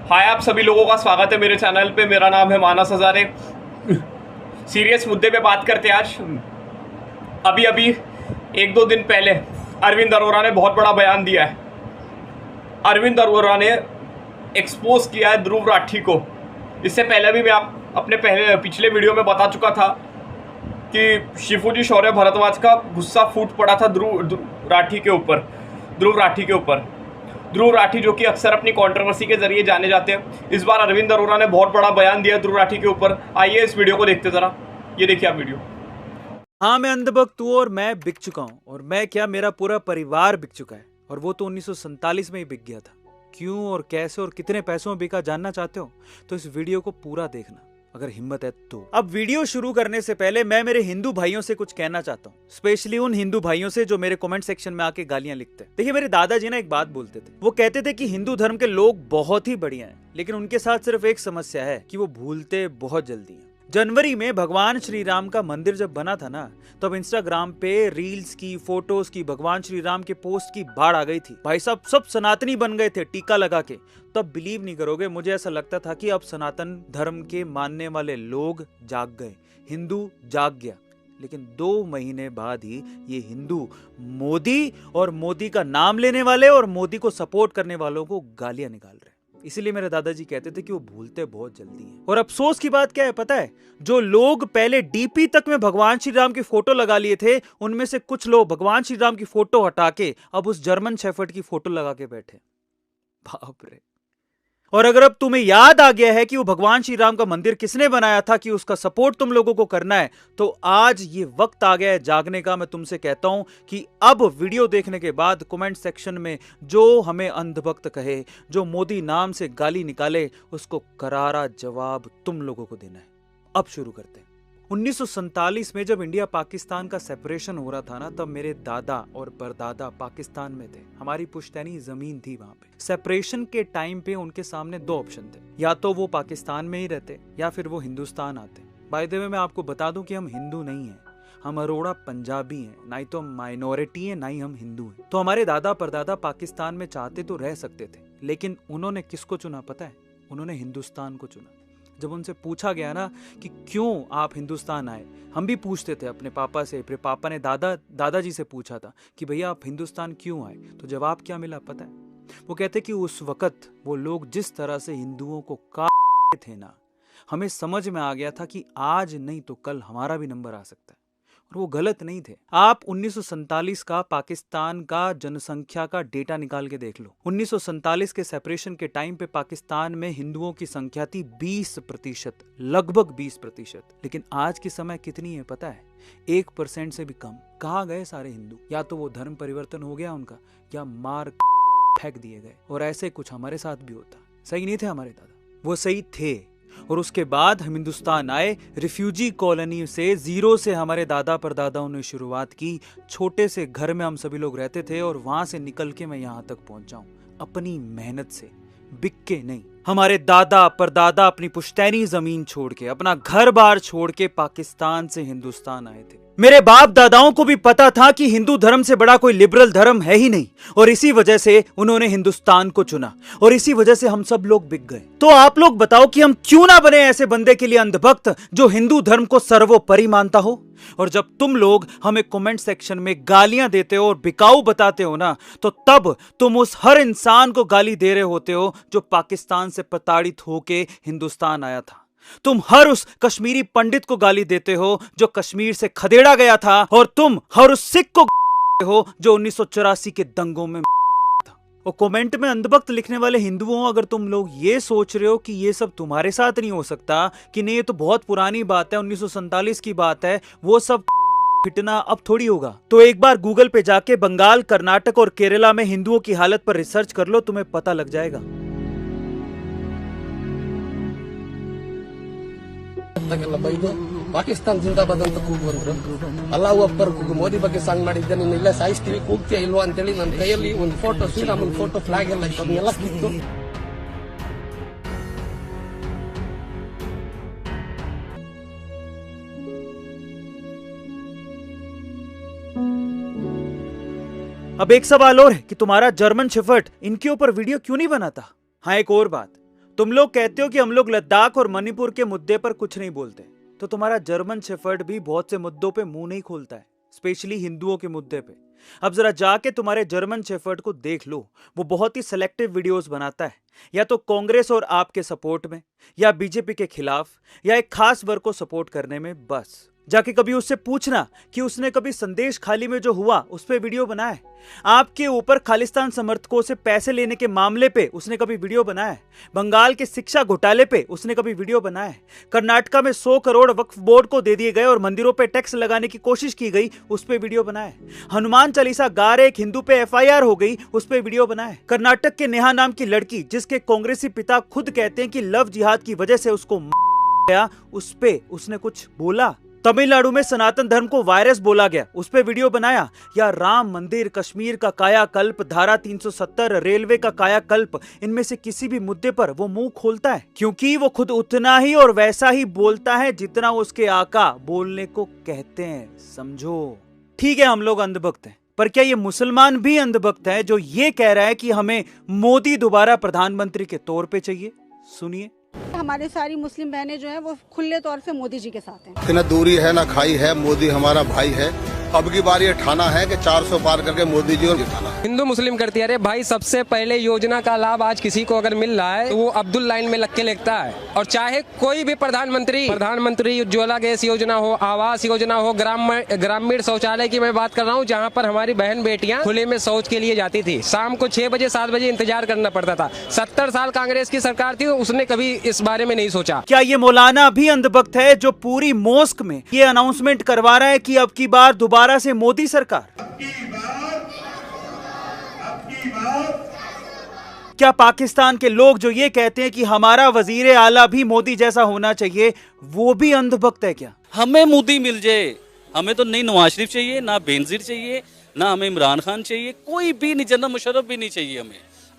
हाय, आप सभी लोगों का स्वागत है मेरे चैनल पे। मेरा नाम है मानस हजारे। सीरियस मुद्दे पे बात करते हैं आज। अभी अभी एक दो दिन पहले अरविंद अरोड़ा ने बहुत बड़ा बयान दिया है। अरविंद अरोड़ा ने एक्सपोज किया है ध्रुव राठी को। इससे पहले भी मैं अपने पिछले वीडियो में बता चुका था कि शिफूजी शौर्य भारद्वाज का गुस्सा फूट पड़ा था ध्रुव राठी के ऊपर। ध्रुव राठी जो कि अक्सर अपनी कंट्रोवर्सी के जरिए जाने जाते हैं। इस बार अरविंद अरोड़ा ने बहुत बड़ा बयान दिया ध्रुव राठी के ऊपर। आइए इस वीडियो को देखते जरा। ये देखिए आप वीडियो। हाँ, मैं अंधभक्त हूँ और मैं बिक चुका हूँ। और मैं क्या, मेरा पूरा परिवार बिक चुका है। और वो तो 1947 में ही बिक गया था। क्यों और कैसे और कितने पैसों में बिका जानना चाहते हो तो इस वीडियो को पूरा देखना अगर हिम्मत है तो। अब वीडियो शुरू करने से पहले मैं मेरे हिंदू भाइयों से कुछ कहना चाहता हूँ, स्पेशली उन हिंदू भाइयों से जो मेरे कमेंट सेक्शन में आके गालियां लिखते हैं। देखिए, मेरे दादाजी ना एक बात बोलते थे। वो कहते थे कि हिंदू धर्म के लोग बहुत ही बढ़िया हैं, लेकिन उनके साथ सिर्फ एक समस्या है कि वो भूलते बहुत जल्दी हैं। जनवरी में भगवान श्री राम का मंदिर जब बना था ना, तब इंस्टाग्राम पे रील्स की, फोटोज की, भगवान श्री राम के पोस्ट की बाढ़ आ गई थी। भाई साहब सब सनातनी बन गए थे टीका लगा के। तब बिलीव नहीं करोगे, मुझे ऐसा लगता था कि अब सनातन धर्म के मानने वाले लोग जाग गए, हिंदू जाग गया। लेकिन 2 महीने बाद ही ये हिंदू मोदी और मोदी का नाम लेने वाले और मोदी को सपोर्ट करने वालों को गालियां निकाल रहे। इसीलिए मेरे दादाजी कहते थे कि वो भूलते बहुत जल्दी हैं। और अफसोस की बात क्या है पता है? जो लोग पहले डीपी तक में भगवान श्री राम की फोटो लगा लिए थे, उनमें से कुछ लोग भगवान श्री राम की फोटो हटा के अब उस जर्मन शेफर्ड की फोटो लगा के बैठे। बाप रे। और अगर अब तुम्हें याद आ गया है कि वो भगवान श्री राम का मंदिर किसने बनाया था, कि उसका सपोर्ट तुम लोगों को करना है, तो आज ये वक्त आ गया है जागने का। मैं तुमसे कहता हूं कि अब वीडियो देखने के बाद कमेंट सेक्शन में जो हमें अंधभक्त कहे, जो मोदी नाम से गाली निकाले, उसको करारा जवाब तुम लोगों को देना है। अब शुरू करते हैं। 1947 में जब इंडिया पाकिस्तान का सेपरेशन हो रहा था ना, तब मेरे दादा और परदादा पाकिस्तान में थे। हमारी पुश्तैनी जमीन थी वहां पे। सेपरेशन के टाइम पे उनके सामने 2 ऑप्शन थे, या तो वो पाकिस्तान में ही रहते या फिर वो हिंदुस्तान आते। बाय द वे मैं आपको बता दूं कि हम हिंदू नहीं हैं, हम अरोड़ा पंजाबी हैं। ना ही तो हम माइनॉरिटी हैं, ना ही हम हिंदू हैं। तो हमारे दादा परदादा पाकिस्तान में चाहते तो रह सकते थे, लेकिन उन्होंने किसको चुना पता है? उन्होंने हिंदुस्तान को चुना। जब उनसे पूछा गया ना कि क्यों आप हिंदुस्तान आए, हम भी पूछते थे अपने पापा से, फिर पापा ने दादाजी से पूछा था कि भैया आप हिंदुस्तान क्यों आए, तो जवाब क्या मिला पता है? वो कहते कि उस वक्त वो लोग जिस तरह से हिंदुओं को काटते थे ना, हमें समझ में आ गया था कि आज नहीं तो कल हमारा भी नंबर आ सकता है। और वो गलत नहीं थे। आप 1947 का पाकिस्तान का जनसंख्या का डेटा निकाल के देख लो। 1947 के सेपरेशन के टाइम पे पाकिस्तान में हिंदुओं की संख्या थी 20%, लगभग 20%। लेकिन आज के समय कितनी है पता है? 1% से भी कम। कहाँ गए सारे हिंदू? या तो वो धर्म परिवर्तन हो गया उनका, या मार फेंक दिए गए। और ऐसे कुछ हमारे साथ भी होता। सही नहीं थे हमारे दादा? वो सही थे। और उसके बाद हम हिंदुस्तान आए, रिफ्यूजी कॉलोनी से, जीरो से हमारे दादा परदादाओं ने शुरुआत की। छोटे से घर में हम सभी लोग रहते थे और वहां से निकल के मैं यहां तक पहुंचा हूं, अपनी मेहनत से, बिक के नहीं। हमारे दादा परदादा अपनी पुश्तैनी जमीन छोड़ के, अपना घर बार छोड़ के पाकिस्तान से हिंदुस्तान आए थे। मेरे बाप दादाओं को भी पता था कि हिंदू धर्म से बड़ा कोई लिबरल धर्म है ही नहीं, और इसी वजह से उन्होंने हिंदुस्तान को चुना, और इसी वजह से हम सब लोग बिक गए। तो आप लोग बताओ कि हम क्यों ना बने ऐसे बंदे के लिए अंधभक्त जो हिंदू धर्म को सर्वोपरि मानता हो। और जब तुम लोग हमें कमेंट सेक्शन में गालियां देते हो और बिकाऊ बताते हो ना, तो तब तुम उस हर इंसान को गाली दे रहे होते हो जो पाकिस्तान से प्रताड़ित होके हिंदुस्तान आया था। तुम हर उस कश्मीरी पंडित को गाली देते हो जो कश्मीर से खदेड़ा गया था, और तुम हर उस सिख को हो जो 1984 के दंगों में था। और कमेंट में अंधभक्त लिखने वाले हिंदुओं, अगर तुम लोग ये सोच रहे हो कि ये सब तुम्हारे साथ नहीं हो सकता, कि नहीं ये तो बहुत पुरानी बात है, 1947 की बात है, वो सब फिटना अब थोड़ी होगा, तो एक बार गूगल पे जाके बंगाल, कर्नाटक और केरला में हिंदुओं की हालत पर रिसर्च कर लो, तुम्हें पता लग जाएगा। ಪಾಕಿಸ್ತಾನ ಜಿಂದಾಬಾದ್ ಅಂತ ಕೂಗು ಬಂದ್ರು. ಅಲ್ಲಾಹು ಅಕ್ಬರ್ ಕೂಗು. ಮೋದಿ ಬಗ್ಗೆ ಸಾಂಗ್ ಮಾಡಿದ್ದೆ, ನೀನ್ ಇಲ್ಲ ಸಾಯಿಸ್ತೀವಿ, ಕೂಗ್ತೀಯ ಇಲ್ವಾ ಅಂತೇಳಿ ನನ್ನ ಕೈಯಲ್ಲಿ ಒಂದು ಫೋಟೋ, ಶ್ರೀರಾಮನ್ ಫೋಟೋ, ಫ್ಲಾಗ್ ಎಲ್ಲ ಇತ್ತು, ಅದನ್ನೆಲ್ಲ ಕಿತ್ತು अब एक सवाल और है कि तुम्हारा जर्मन शेफर्ड इनके ऊपर वीडियो क्यों नहीं बनाता? हाँ, एक और बात, तुम लोग कहते हो कि हम लोग लद्दाख और मणिपुर के मुद्दे पर कुछ नहीं बोलते, तो तुम्हारा जर्मन शेफर्ड भी बहुत से मुद्दों पे मुंह नहीं खोलता है, स्पेशली हिंदुओं के मुद्दे पे। अब जरा जाके तुम्हारे जर्मन शेफर्ड को देख लो, वो बहुत ही सिलेक्टिव वीडियोस बनाता है, या तो कांग्रेस और आपके सपोर्ट में, या बीजेपी के खिलाफ, या एक खास वर्ग को सपोर्ट करने में। बस जाके कभी उससे पूछना कि उसने कभी संदेश खाली में जो हुआ उस पे वीडियो बनाया है। आपके ऊपर खालिस्तान समर्थकों से पैसे लेने के मामले पे उसने कभी वीडियो बनाया है। बंगाल के शिक्षा घोटाले पे उसने कभी वीडियो बनाया है। कर्नाटका में 100 करोड़ वक्फ बोर्ड को दे दिए गए और मंदिरों पे टैक्स लगाने की कोशिश की गई, उस पे वीडियो बनाया है। हनुमान चालीसा गा रहे एक हिंदू पे FIR हो गई, उस पे वीडियो बनाया है। कर्नाटक के नेहा नाम की लड़की, जिसके कांग्रेसी पिता खुद कहते हैं कि लव जिहाद की वजह से उसको गया, उस पे उसने कुछ बोला। तमिलनाडु में सनातन धर्म को वायरस बोला गया, उस पे वीडियो बनाया। या राम मंदिर, कश्मीर का कायाकल्प, धारा 370, रेलवे का कायाकल्प, इनमें से किसी भी मुद्दे पर वो मुंह खोलता है, क्योंकि वो खुद उतना ही और वैसा ही बोलता है जितना उसके आका बोलने को कहते हैं। समझो? ठीक है, हम लोग अंधभक्त हैं, पर क्या ये मुसलमान भी अंधभक्त है जो ये कह रहा है कि हमें मोदी दोबारा प्रधानमंत्री के तौर पे चाहिए? सुनिए। हमारी सारी मुस्लिम बहनें जो हैं वो खुले तौर से मोदी जी के साथ हैं। न दूरी है न खाई है, मोदी हमारा भाई है। अब की बार ये ठाना है कि 400 पार करके मोदी जी और जिताना। हिंदू मुस्लिम करती है। अरे भाई, सबसे पहले योजना का लाभ आज किसी को अगर मिल रहा है तो वो अब्दुल लाइन में लग के लिखता है। और चाहे कोई भी प्रधानमंत्री उज्ज्वला गैस योजना हो, आवास योजना हो, ग्रामीण शौचालय की मैं बात कर रहा हूँ, जहाँ पर हमारी बहन बेटियाँ खुले में शौच के लिए जाती थी। शाम को 6 बजे 7 बजे इंतजार करना पड़ता था। 70 साल कांग्रेस की सरकार थी, उसने कभी इस बारे में नहीं सोचा। क्या ये मौलाना भी अंधभक्त है जो पूरी मोस्क में ये अनाउंसमेंट करवा रहा है कि अब की बार दोबारा से मोदी सरकार? क्या पाकिस्तान के लोग जो ये कहते हैं कि हमारा वजीर आला भी मोदी जैसा होना चाहिए, वो भी अंधभक्त है क्या? हमें मोदी मिल जाए, हमें तो नहीं नवाज शरीफ चाहिए, ना बेनजीर चाहिए, ना हमें इमरान खान चाहिए, कोई भी नहीं, जनरल मुशर्रफ भी नहीं चाहिए।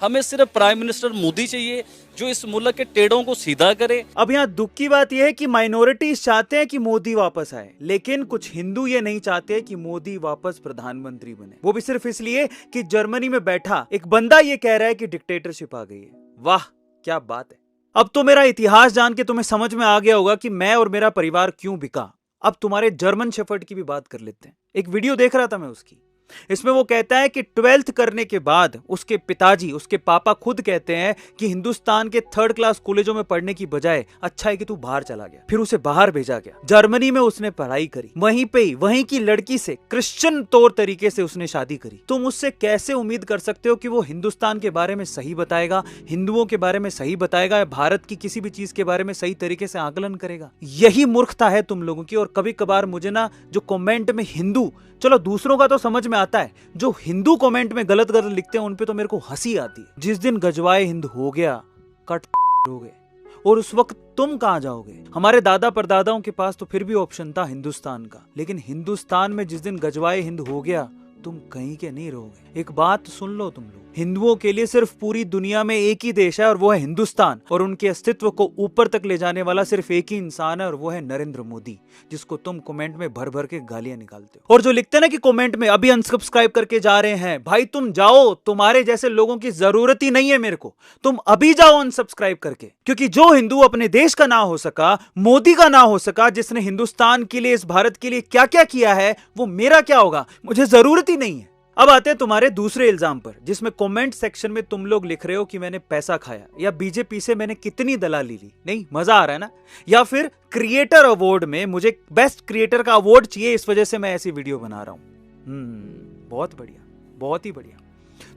हमें सिर्फ प्राइम मिनिस्टर मोदी चाहिए जो इस मुल्क के टेढ़ों को सीधा करे। अब यहाँ दुख की बात यह है कि माइनॉरिटीज चाहते हैं कि मोदी वापस आए, लेकिन कुछ हिंदू ये नहीं चाहते कि मोदी वापस प्रधानमंत्री बने। वो भी सिर्फ इसलिए कि जर्मनी में बैठा एक बंदा ये कह रहा है कि डिक्टेटरशिप आ गई है। वाह, क्या बात है। अब तो मेरा इतिहास जान के तुम्हें समझ में आ गया होगा कि मैं और मेरा परिवार क्यों बिका। अब तुम्हारे जर्मन शेफर्ड की भी बात कर लेते हैं। एक वीडियो देख रहा था मैं उसकी, इसमें वो कहता है कि 12th करने के बाद उसके पिताजी, उसके पापा खुद कहते हैं कि हिंदुस्तान के 3rd क्लास कॉलेजों में पढ़ने की बजाय अच्छा है कि तू बाहर चला गया। फिर उसे बाहर भेजा गया, जर्मनी में उसने पढ़ाई करी, वहीं पे ही वहीं की लड़की से क्रिश्चियन तौर तरीके से उसने शादी करी। तुम उससे कैसे उम्मीद कर सकते हो कि वो हिंदुस्तान के बारे में सही बताएगा, हिंदुओं के बारे में सही बताएगा, या भारत की किसी भी चीज के बारे में सही तरीके से आकलन करेगा? यही मूर्खता है तुम लोगों की। और कभी कभार मुझे ना जो कमेंट में हिंदू, चलो दूसरों का तो समझ में आता है, जो हिंदू कमेंट में गलत गलत लिखते हैं उन पे तो मेरे को हंसी आती है। जिस दिन गजवाए हिंद हो गया, कट हो गए, और उस वक्त तुम कहां जाओगे? हमारे दादा परदादाओं के पास तो फिर भी ऑप्शन था हिंदुस्तान का, लेकिन हिंदुस्तान में जिस दिन गजवाए हिंद हो गया, तुम कहीं के नहीं रहोगे। एक बात सुन लो तुम लोग, हिंदुओं के लिए सिर्फ पूरी दुनिया में एक ही देश है और वो है हिंदुस्तान, और उनके अस्तित्व को ऊपर तक ले जाने वाला सिर्फ एक ही इंसान है और वो है नरेंद्र मोदी, जिसको तुम कमेंट में भर भर के गालियां निकालते हो। और जो लिखते हैं ना कि कमेंट में अभी अनसब्सक्राइब करके जा रहे हैं, भाई तुम जाओ, तुम्हारे जैसे लोगों की जरूरत ही नहीं है मेरे को, तुम अभी जाओ अनसब्सक्राइब करके। क्योंकि जो हिंदू अपने देश का ना हो सका, मोदी का ना हो सका, जिसने हिंदुस्तान के लिए, इस भारत के लिए क्या क्या किया है, वो मेरा क्या होगा? मुझे जरूरत ही नहीं है। अब आते हैं तुम्हारे दूसरे इल्जाम पर, जिसमें कमेंट सेक्शन में तुम लोग लिख रहे हो कि मैंने पैसा खाया, या बीजेपी से मैंने कितनी दलाली ली। नहीं, मजा आ रहा है ना? या फिर क्रिएटर अवार्ड में मुझे बेस्ट क्रिएटर का अवार्ड चाहिए, इस वजह से मैं ऐसी वीडियो बना रहा हूं। बहुत बढ़िया, बहुत ही बढ़िया।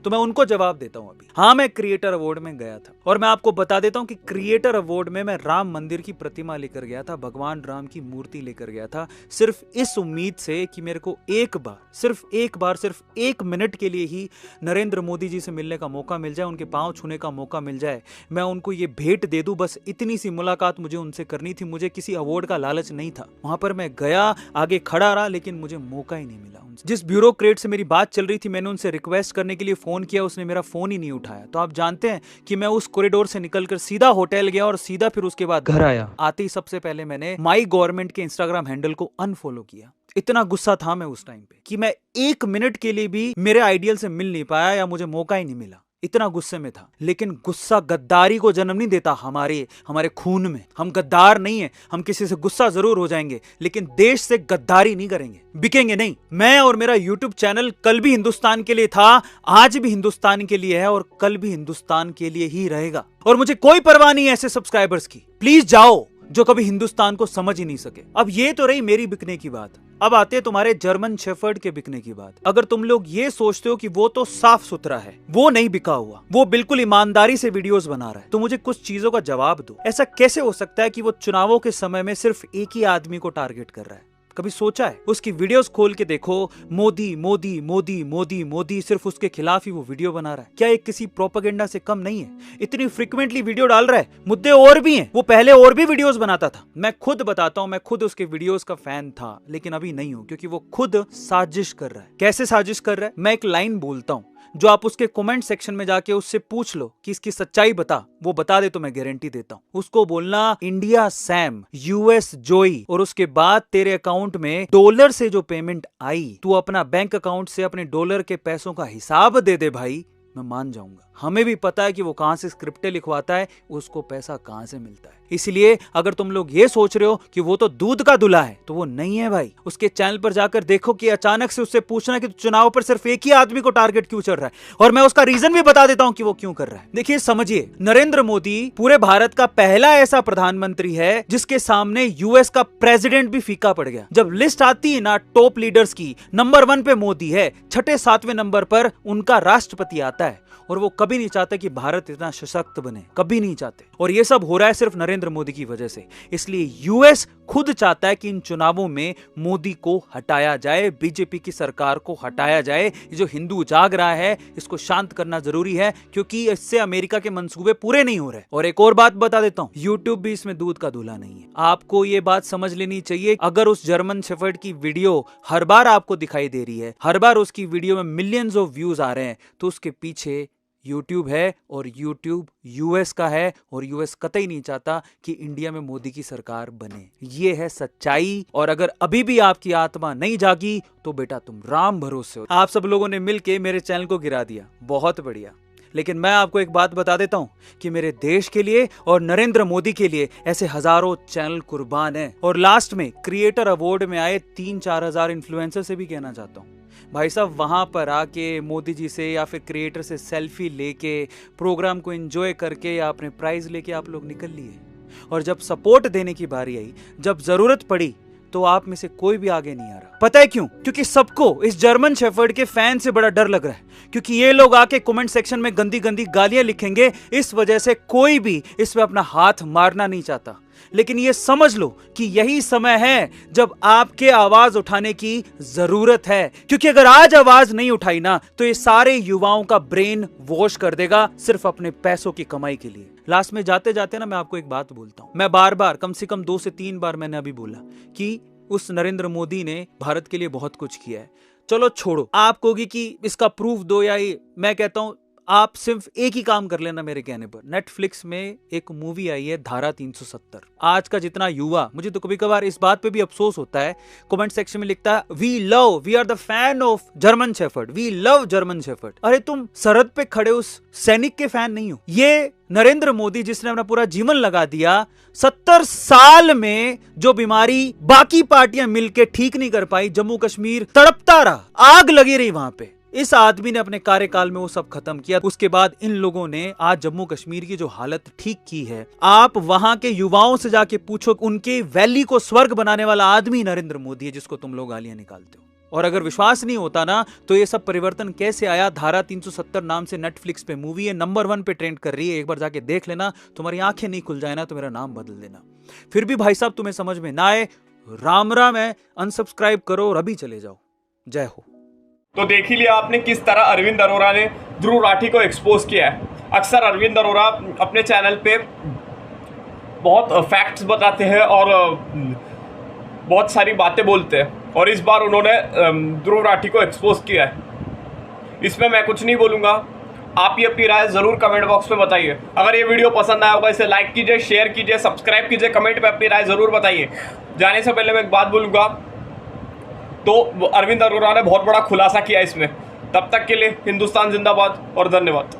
तो मैं उनको जवाब देता हूं अभी। हाँ, मैं क्रिएटर अवार्ड में गया था, और मैं आपको बता देता हूं कि क्रिएटर अवार्ड में मैं राम मंदिर की प्रतिमा लेकर गया था, भगवान राम की मूर्ति लेकर गया था, सिर्फ इस उम्मीद से कि मेरे को एक बार, सिर्फ एक मिनट के लिए ही नरेंद्र मोदी जी से मिलने का मौका मिल जाए, उनके पांव छूने का मौका मिल जाए, मैं उनको ये भेंट दे दूं। बस इतनी सी मुलाकात मुझे उनसे करनी थी, मुझे किसी अवार्ड का लालच नहीं था। वहां पर मैं गया, आगे खड़ा रहा, लेकिन मुझे मौका ही नहीं मिला। जिस ब्यूरोक्रेट से मेरी बात चल रही थी, मैंने उनसे रिक्वेस्ट करने के लिए फोन किया, उसने मेरा फोन ही नहीं उठाया। तो आप जानते हैं कि मैं उस कॉरिडोर से निकलकर सीधा होटल गया और सीधा फिर उसके बाद घर आया। आते ही सबसे पहले मैंने माई गवर्नमेंट के इंस्टाग्राम हैंडल को अनफॉलो किया। इतना गुस्सा था मैं उस टाइम पे कि मैं 1 मिनट के लिए भी मेरे आइडियल से मिल नहीं पाया, या मुझे मौका ही नहीं मिला। इतना गुस्से में था। लेकिन गुस्सा गद्दारी को जन्म नहीं देता हमारे खून में। हम गद्दार नहीं है। हम किसी से गुस्सा जरूर हो जाएंगे लेकिन देश से गद्दारी नहीं करेंगे, बिकेंगे नहीं। मैं और मेरा यूट्यूब चैनल कल भी हिंदुस्तान के लिए था, आज भी हिंदुस्तान के लिए है और कल भी हिंदुस्तान के लिए ही रहेगा। और मुझे कोई परवाह नहीं है ऐसे सब्सक्राइबर्स की। प्लीज जाओ जो कभी हिंदुस्तान को समझ ही नहीं सके। अब ये तो रही मेरी बिकने की बात। अब आते तुम्हारे जर्मन शेफर्ड के बिकने की बात। अगर तुम लोग ये सोचते हो कि वो तो साफ सुथरा है, वो नहीं बिका हुआ, वो बिल्कुल ईमानदारी से वीडियोस बना रहा है, तो मुझे कुछ चीजों का जवाब दो। ऐसा कैसे हो सकता है कि वो चुनावों के समय में सिर्फ एक ही आदमी को टारगेट कर रहा है? कभी सोचा है? उसकी वीडियोस खोल के देखो, मोदी मोदी मोदी मोदी मोदी, सिर्फ उसके खिलाफ ही वो वीडियो बना रहा है। क्या ये किसी प्रोपेगेंडा से कम नहीं है? इतनी फ्रीक्वेंटली वीडियो डाल रहा है, मुद्दे और भी हैं। वो पहले और भी वीडियोस बनाता था। मैं खुद बताता हूं, मैं खुद उसके वीडियोस का फैन था लेकिन अभी नहीं हूं, क्योंकि वो खुद साजिश कर रहा है। कैसे साजिश कर रहा है? मैं एक लाइन बोलता हूं जो आप उसके कमेंट सेक्शन में जाके उससे पूछ लो कि इसकी सच्चाई बता, वो बता दे तो मैं गारंटी देता हूं। उसको बोलना इंडिया सैम, यूएस जोई, और उसके बाद तेरे अकाउंट में डॉलर से जो पेमेंट आई, तू अपना बैंक अकाउंट से अपने डॉलर के पैसों का हिसाब दे दे भाई, मैं मान जाऊंगा। हमें भी पता है कि वो कहां से स्क्रिप्टें लिखवाता है, उसको पैसा कहां से मिलता है। इसलिए अगर तुम लोग ये सोच रहे हो कि वो तो दूध का दूल्हा है, तो वो नहीं है भाई। उसके चैनल पर जाकर देखो कि अचानक से उससे पूछना कि चुनाव पर सिर्फ एक ही आदमी को टारगेट क्यों चल रहा है, और मैं उसका रीजन भी बता देता हूं कि वो क्यों कर रहा है। देखिए, समझिए, नरेंद्र मोदी पूरे भारत का पहला ऐसा प्रधानमंत्री है जिसके सामने यूएस का प्रेसिडेंट भी फीका पड़ गया। जब लिस्ट आती है ना टॉप लीडर्स की, नंबर 1 पे मोदी है, 6-7वें नंबर पर उनका राष्ट्रपति आता है, और वो कभी नहीं चाहते कि भारत इतना सशक्त बने, कभी नहीं चाहते। और ये सब हो रहा है सिर्फ नरेंद्र मोदी की वजह से। इसलिए यूएस खुद चाहता है कि इन चुनावों में मोदी को हटाया जाए, बीजेपी की सरकार को हटाया जाए। ये जो हिंदू जाग रहा है, इसको शांत करना जरूरी है, क्योंकि इससे अमेरिका के मंसूबे पूरे नहीं हो रहे। और एक और बात बता देता हूं, यूट्यूब भी इसमें दूध का दूल्हा नहीं है। आपको ये बात समझ लेनी चाहिए। अगर उस जर्मन शेफर्ड की वीडियो हर बार आपको दिखाई दे रही है, हर बार उसकी वीडियो में मिलियंस ऑफ व्यूज आ रहे हैं, तो उसके पीछे YouTube है, और YouTube यूएस का है, और यूएस कतई नहीं चाहता कि इंडिया में मोदी की सरकार बने। ये है सच्चाई। और अगर अभी भी आपकी आत्मा नहीं जागी तो बेटा तुम राम भरोसे हो। आप सब लोगों ने मिलके मेरे चैनल को गिरा दिया, बहुत बढ़िया। लेकिन मैं आपको एक बात बता देता हूं कि मेरे देश के लिए और नरेंद्र मोदी के लिए ऐसे हजारों चैनल कुर्बान हैं। और लास्ट में क्रिएटर अवार्ड में आए 3-4 हजार इन्फ्लुएंसर से भी कहना चाहता हूं, भाई साहब, वहां पर आके मोदी जी से या फिर क्रिएटर से सेल्फी लेके, प्रोग्राम को एंजॉय करके या अपने प्राइज लेके आप लोग निकल लिए। और जब सपोर्ट देने की बारी आई, जब जरूरत पड़ी, तो आप में से कोई भी आगे नहीं आ रहा। पता है क्यों? क्योंकि सबको इस जर्मन शेफर्ड के फैन से बड़ा डर लग रहा है, क्योंकि ये लोग आके कमेंट सेक्शन में गंदी गंदी गालियां लिखेंगे। इस वजह से कोई भी इस पे अपना हाथ मारना नहीं चाहता। लेकिन ये समझ लो कि यही समय है जब आपके आवाज उठाने की जरूरत है, क्योंकि अगर आज आवाज नहीं उठाई ना, तो ये सारे युवाओं का ब्रेन वॉश कर देगा सिर्फ अपने पैसों की कमाई के लिए। लास्ट में जाते जाते ना मैं आपको एक बात बोलता हूं। मैं बार बार, कम से कम 2 से 3 बार मैंने अभी बोला कि उस नरेंद्र मोदी ने भारत के लिए बहुत कुछ किया है। चलो छोड़ो, आप कहोगे कि इसका प्रूफ दो, या मैं कहता हूं आप सिर्फ एक ही काम कर लेना मेरे कहने पर। नेटफ्लिक्स में एक मूवी आई है धारा 370। आज का जितना युवा, मुझे तो कभी कभार इस बात पे भी अफसोस होता है, कमेंट सेक्शन में लिखता है we are the fan of German shepherd, we love German shepherd. अरे तुम सरहद पे खड़े उस सैनिक के फैन नहीं हो। ये नरेंद्र मोदी जिसने अपना पूरा जीवन लगा दिया, 70 साल में जो बीमारी बाकी पार्टियां मिलके ठीक नहीं कर पाई, जम्मू कश्मीर तड़पता रहा, आग लगी रही वहां पे, इस आदमी ने अपने कार्यकाल में वो सब खत्म किया। उसके बाद इन लोगों ने आज जम्मू कश्मीर की जो हालत ठीक की है, आप वहां के युवाओं से जाके पूछो, उनके वैली को स्वर्ग बनाने वाला आदमी नरेंद्र मोदी है, जिसको तुम लोग गालियां निकालते हो। और अगर विश्वास नहीं होता ना, तो ये सब परिवर्तन कैसे आया? धारा 370 नाम से नेटफ्लिक्स पे मूवी है, नंबर 1 पे ट्रेंड कर रही है। एक बार जाके देख लेना, तुम्हारी आंखें नहीं खुल जाए ना तो मेरा नाम बदल देना। फिर भी भाई साहब तुम्हें समझ में ना आए, राम राम है, अनसब्सक्राइब करो और अभी चले जाओ। जय हो। तो देख ही लिया आपने किस तरह अरविंद अरोड़ा ने ध्रुव राठी को एक्सपोज किया है। अक्सर अरविंद अरोड़ा अपने चैनल पे बहुत फैक्ट्स बताते हैं और बहुत सारी बातें बोलते हैं, और इस बार उन्होंने ध्रुव राठी को एक्सपोज किया है। इसमें मैं कुछ नहीं बोलूँगा, आप ये अपनी राय ज़रूर कमेंट बॉक्स में बताइए। अगर ये वीडियो पसंद आया होगा इसे लाइक कीजिए, शेयर कीजिए, सब्सक्राइब कीजिए, कमेंट पे अपनी राय ज़रूर बताइए। जाने से पहले मैं एक बात बोलूँगा, तो अरविंद अरोड़ा ने बहुत बड़ा खुलासा किया इसमें। तब तक के लिए हिंदुस्तान जिंदाबाद और धन्यवाद।